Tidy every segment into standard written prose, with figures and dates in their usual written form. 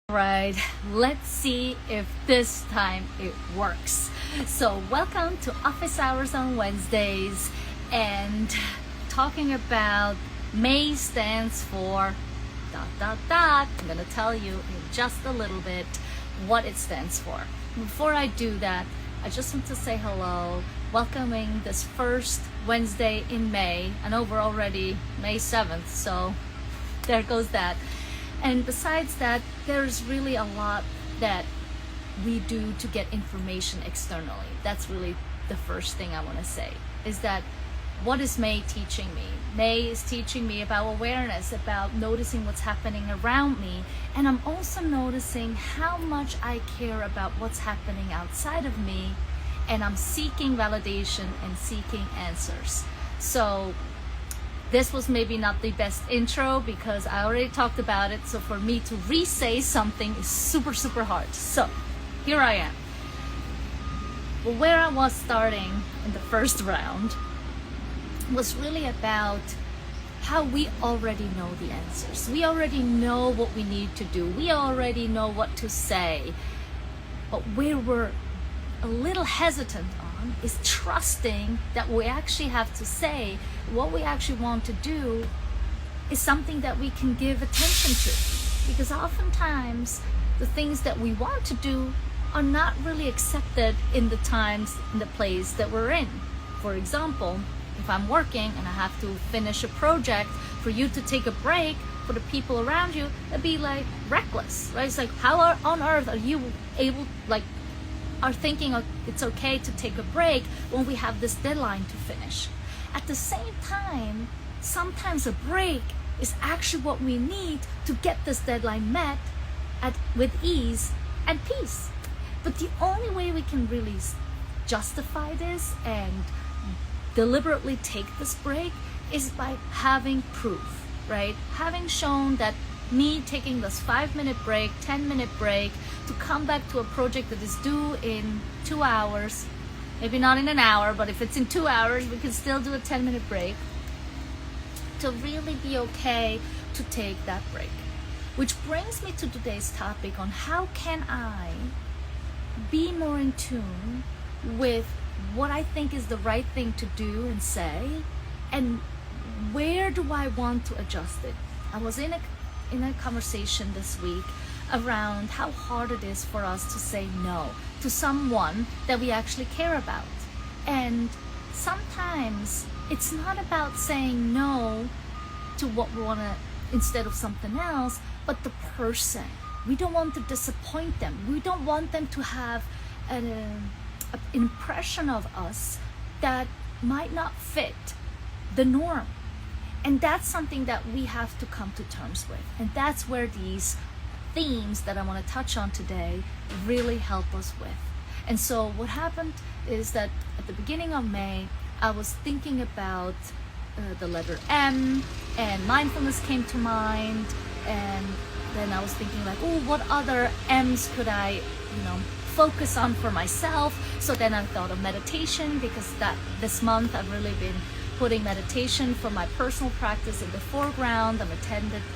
Right, let's see if this time it works. So, welcome to Office Hours on Wednesdays, and talking about May stands for ... I'm gonna tell you in just a little bit what it stands for. Before I do that, I just want to say hello, welcoming this first Wednesday in May. I know we're already May 7th, so there goes that. And besides that, there's really a lot that we do to get information externally. That's really the first thing I want to say, is that what is May teaching me? May is teaching me about awareness, about noticing what's happening around me. And I'm also noticing how much I care about what's happening outside of me. And I'm seeking validation and seeking answers. So this was maybe not the best intro because I already talked about it. So for me to re-say something is super hard. So here I am. Well, where I was starting in the first round was really about how we already know the answers. We already know what we need to do. We already know what to say. But where we're a little hesitant on is trusting that we actually have to say what we actually want to do is something that we can give attention to. Because oftentimes the things that we want to do are not really accepted in the times and the place that we're in. For example, if I'm working and I have to finish a project, for you to take a break for the people around you, it'd be like reckless, right? It's like, how on earth are you able, are thinking it's okay to take a break when we have this deadline to finish? At the same time, sometimes a break is actually what we need to get this deadline met with ease and peace. But the only way we can really justify this and deliberately take this break is by having proof, right? Having shown that me taking this 5-minute break, 10-minute break to come back to a project that is due in 2 hours, maybe not in an hour, but if it's in 2 hours, we can still do a 10-minute break, to really be okay to take that break. Which brings me to today's topic on how can I be more in tune with what I think is the right thing to do and say, and where do I want to adjust it? I was in a conversation this week around how hard it is for us to say no to someone that we actually care about. And sometimes it's not about saying no to what we want to instead of something else, but the person. We don't want to disappoint them. We don't want them to have an impression of us that might not fit the norm. And that's something that we have to come to terms with. And that's where these themes that I want to touch on today really help us with. And so what happened is that at the beginning of May, I was thinking about the letter M, and mindfulness came to mind. And then I was thinking like, oh, what other M's could I, focus on for myself? So then I thought of meditation, because this month I've really been putting meditation for my personal practice in the foreground.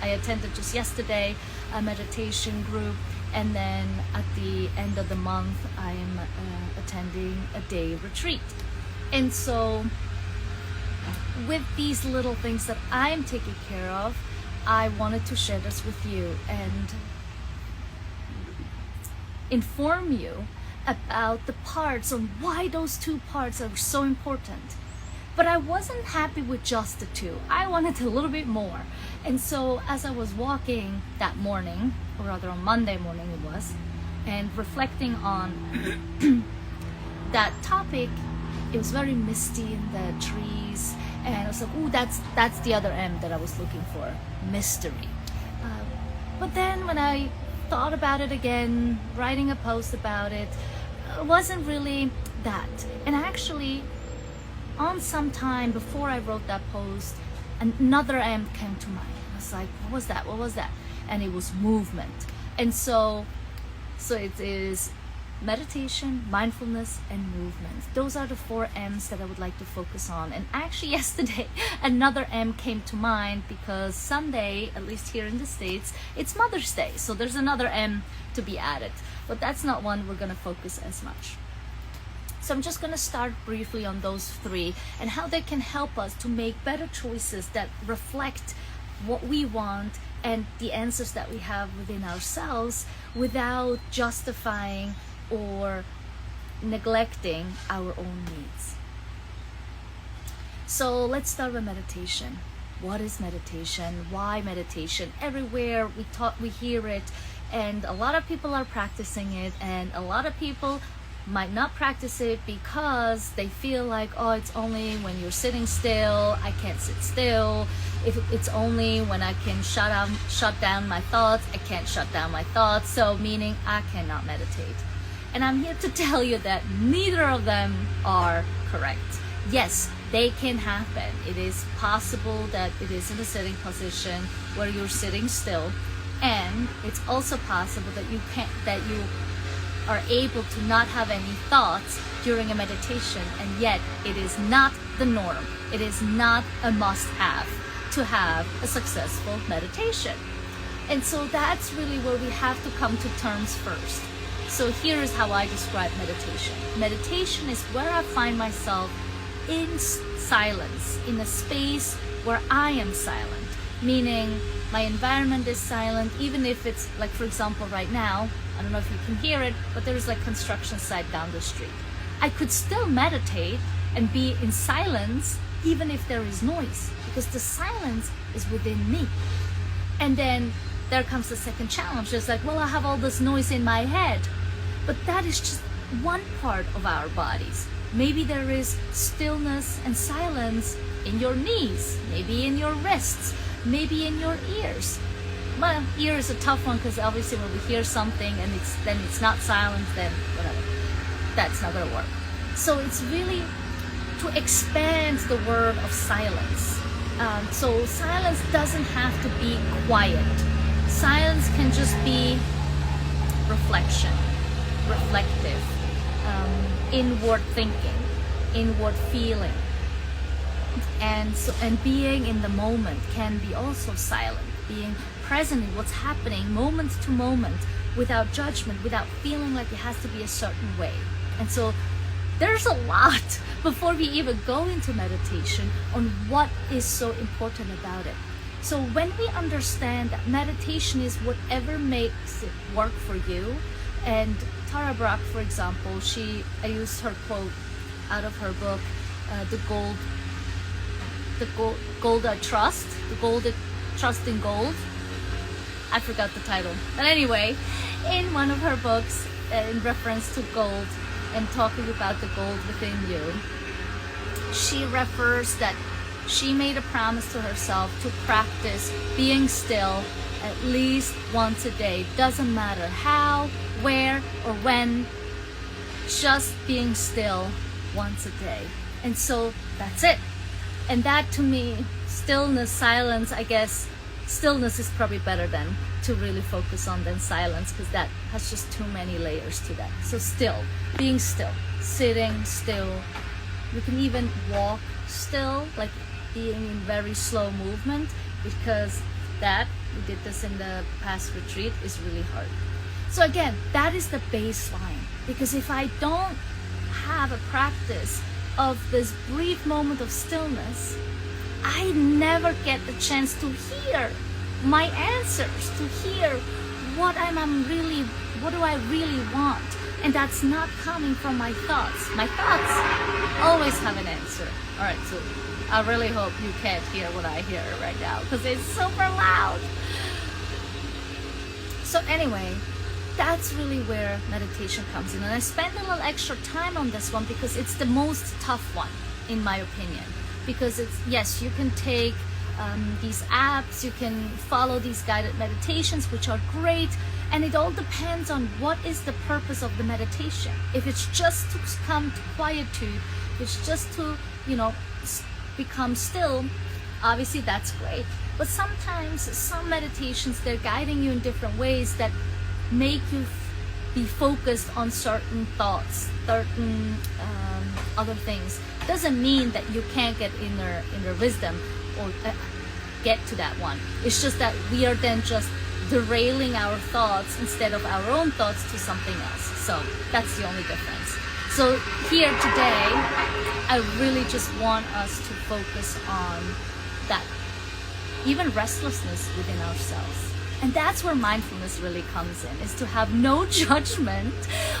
I attended just yesterday a meditation group, and then at the end of the month I am attending a day retreat. And so with these little things that I'm taking care of, I wanted to share this with you and inform you about the parts and why those two parts are so important. But I wasn't happy with just the two. I wanted a little bit more. And so as I was walking that morning, or rather on Monday morning it was, and reflecting on that topic, it was very misty in the trees. And I was like, ooh, that's the other M that I was looking for, mystery. But then when I thought about it again, writing a post about it, wasn't really that. And actually, on some time before I wrote that post, another M came to mind. I was like, what was that? And it was movement. And so it is meditation, mindfulness, and movement. Those are the 4 M's that I would like to focus on. And actually yesterday, another M came to mind because Sunday, at least here in the States, it's Mother's Day. So there's another M to be added. But that's not one we're going to focus as much. So I'm just going to start briefly on those 3 and how they can help us to make better choices that reflect what we want and the answers that we have within ourselves without justifying or neglecting our own needs. So let's start with meditation. What is meditation? Why meditation? Everywhere we hear it, and a lot of people are practicing it, and a lot of people might not practice it because they feel like, oh, it's only when you're sitting still, I can't sit still. If it's only when I can shut down my thoughts, I can't shut down my thoughts. So meaning I cannot meditate. And I'm here to tell you that neither of them are correct. Yes, they can happen. It is possible that it is in a sitting position where you're sitting still, and it's also possible that you are able to not have any thoughts during a meditation, and yet it is not the norm. It is not a must-have to have a successful meditation. And so that's really where we have to come to terms first. So here is how I describe meditation. Meditation is where I find myself in silence, in a space where I am silent, meaning my environment is silent, even if it's like, for example, right now, I don't know if you can hear it, but there's like construction site down the street. I could still meditate and be in silence even if there is noise, because the silence is within me. And then there comes the second challenge. It's like, well, I have all this noise in my head, but that is just one part of our bodies. Maybe there is stillness and silence in your knees, maybe in your wrists, maybe in your ears. Well, ear is a tough one because obviously when we hear something and it's not silent, then whatever, that's not going to work. So it's really to expand the word of silence. So silence doesn't have to be quiet. Silence can just be reflection, reflective, inward thinking, inward feeling. And being in the moment can be also silent, being present in what's happening moment to moment without judgment, without feeling like it has to be a certain way. And so there's a lot before we even go into meditation on what is so important about it. So when we understand that meditation is whatever makes it work for you, and Tara Brach, for example, I used her quote out of her book, The Gold I Trust, The Gold I Trust in Gold. I forgot the title. But anyway, in one of her books, in reference to gold and talking about the gold within you, she refers that she made a promise to herself to practice being still at least once a day. Doesn't matter how, where, or when, just being still once a day. And so that's it. And that, to me, stillness, silence, I guess stillness is probably better than to really focus on than silence, because that has just too many layers to that. So still, being still, sitting still. You can even walk still, like being in very slow movement, because we did this in the past retreat, is really hard. So again, that is the baseline, because if I don't have a practice of this brief moment of stillness, I never get the chance to hear my answers, to hear what do I really want. And that's not coming from my thoughts. My thoughts always have an answer. All right, so I really hope you can't hear what I hear right now because it's super loud. So anyway, that's really where meditation comes in. And I spend a little extra time on this one because it's the most tough one, in my opinion. Because yes, you can take these apps, you can follow these guided meditations, which are great, and it all depends on what is the purpose of the meditation. If it's just to come to quietude, if it's just to, become still, obviously that's great. But sometimes some meditations, they're guiding you in different ways that make you be focused on certain thoughts, certain other things, doesn't mean that you can't get inner wisdom or get to that one. It's just that we are then just derailing our thoughts instead of our own thoughts to something else. So that's the only difference. So here today, I really just want us to focus on that, even restlessness within ourselves. And that's where mindfulness really comes in, is to have no judgment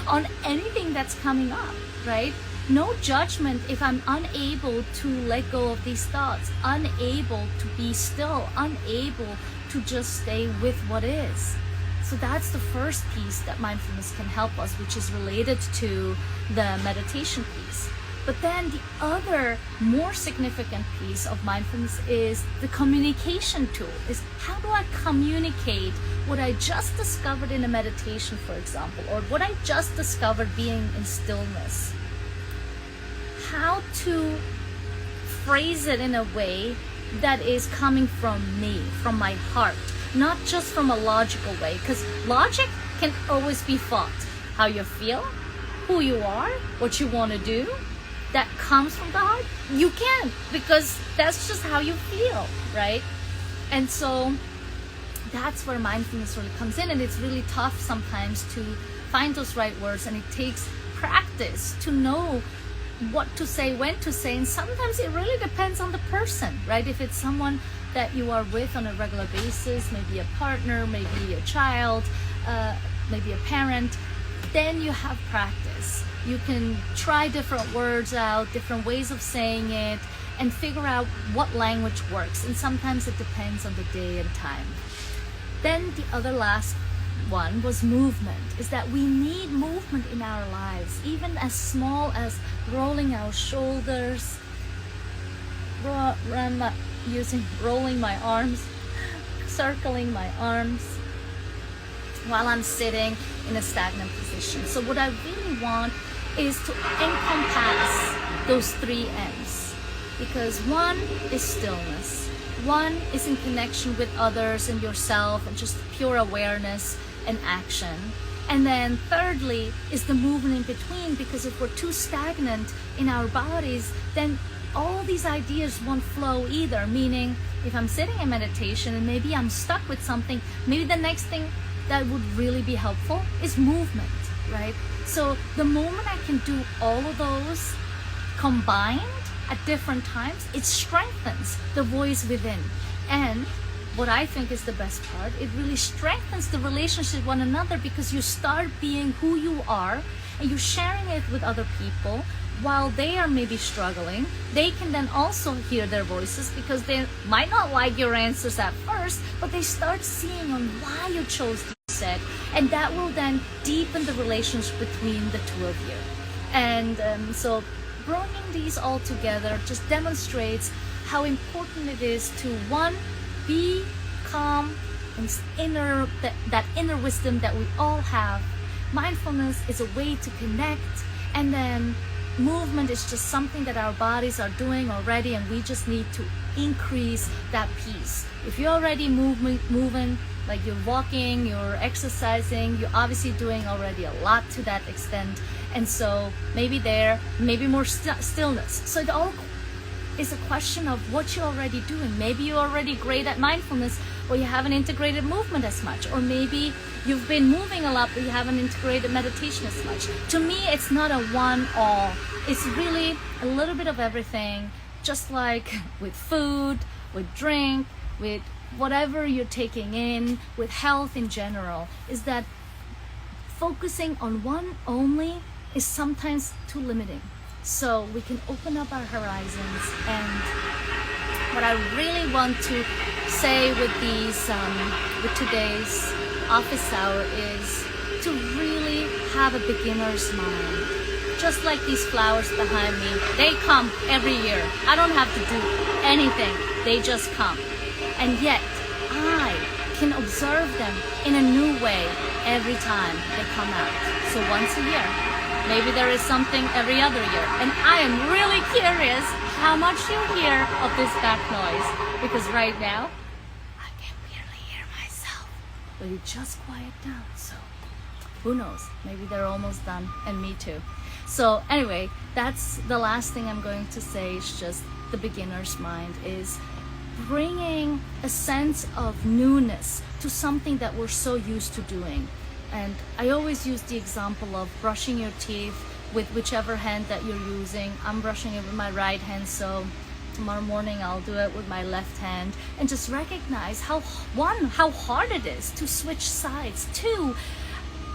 on anything that's coming up, right? No judgment if I'm unable to let go of these thoughts, unable to be still, unable to just stay with what is. So that's the first piece that mindfulness can help us, which is related to the meditation piece. But then the other more significant piece of mindfulness is the communication tool, is how do I communicate what I just discovered in a meditation, for example, or what I just discovered being in stillness. How to phrase it in a way that is coming from me, from my heart, not just from a logical way, because logic can always be fought. How you feel, who you are, what you want to do, that comes from the heart, you can, because that's just how you feel, right? And so that's where mindfulness really comes in, and it's really tough sometimes to find those right words, and it takes practice to know what to say, when to say, and sometimes it really depends on the person, right? If it's someone that you are with on a regular basis, maybe a partner, maybe a child, maybe a parent, then you have practice. You can try different words out, different ways of saying it, and figure out what language works. And sometimes it depends on the day and time. Then the other last one was movement, is that we need movement in our lives, even as small as rolling our shoulders, rolling my arms, circling my arms while I'm sitting in a stagnant position. So what I really want is to encompass those three M's, because one is stillness, one is in connection with others and yourself and just pure awareness and action, and then thirdly is the movement in between, because if we're too stagnant in our bodies, then all these ideas won't flow either. Meaning, if I'm sitting in meditation and maybe I'm stuck with something, maybe the next thing that would really be helpful is movement, right? So the moment I can do all of those combined at different times, it strengthens the voice within. And what I think is the best part, it really strengthens the relationship with one another, because you start being who you are and you're sharing it with other people. While they are maybe struggling, they can then also hear their voices, because they might not like your answers at first, but they start seeing on why you chose to say, and that will then deepen the relationship between the two of you. And so bringing these all together just demonstrates how important it is to, one, be calm and that inner wisdom that we all have. Mindfulness is a way to connect, and then movement is just something that our bodies are doing already, and we just need to increase that piece. If you're already moving, like you're walking, you're exercising, you're obviously doing already a lot to that extent. And so maybe more stillness. So it all is a question of what you're already doing. Maybe you're already great at mindfulness, or you haven't integrated movement as much, or maybe you've been moving a lot but you haven't integrated meditation as much. To me, it's not a one-all. It's really a little bit of everything, just like with food, with drink, with whatever you're taking in, with health in general, is that focusing on one only is sometimes too limiting. So we can open up our horizons. And what I really want to say with with today's office hour is to really have a beginner's mind. Just like these flowers behind me, they come every year. I don't have to do anything, they just come. And yet I can observe them in a new way every time they come out. So once a year, maybe there is something every other year. And I am really curious how much you hear of this back noise, because right now I can barely hear myself, but it just quiet down. So Who knows? Maybe they're almost done, and me too. So anyway, that's the last thing I'm going to say. Is just the beginner's mind is bringing a sense of newness to something that we're so used to doing. And I always use the example of brushing your teeth with whichever hand that you're using. I'm brushing it with my right hand, so tomorrow morning I'll do it with my left hand, and just recognize how hard it is to switch sides. Two,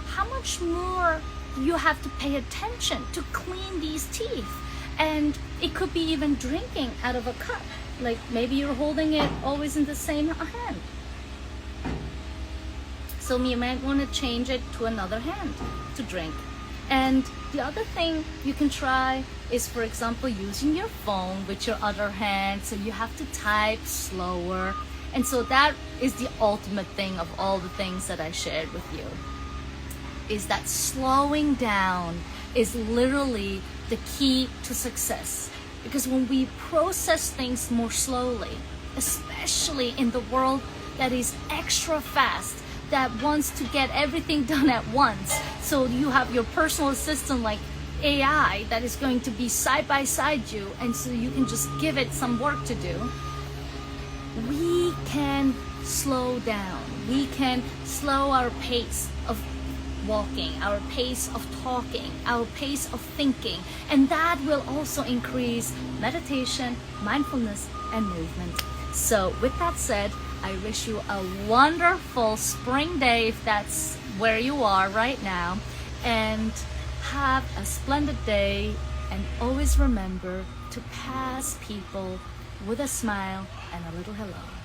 how much more you have to pay attention to clean these teeth. And it could be even drinking out of a cup. Like maybe you're holding it always in the same hand. So you might want to change it to another hand to drink. And the other thing you can try is, for example, using your phone with your other hand. So you have to type slower. And so that is the ultimate thing of all the things that I shared with you, is that slowing down is literally the key to success. Because when we process things more slowly, especially in the world that is extra fast, that wants to get everything done at once. So you have your personal assistant like AI that is going to be side by side you, and so you can just give it some work to do. We can slow down. We can slow our pace of walking, our pace of talking, our pace of thinking, and that will also increase meditation, mindfulness, and movement. So with that said, I wish you a wonderful spring day if that's where you are right now, and have a splendid day, and always remember to pass people with a smile and a little hello.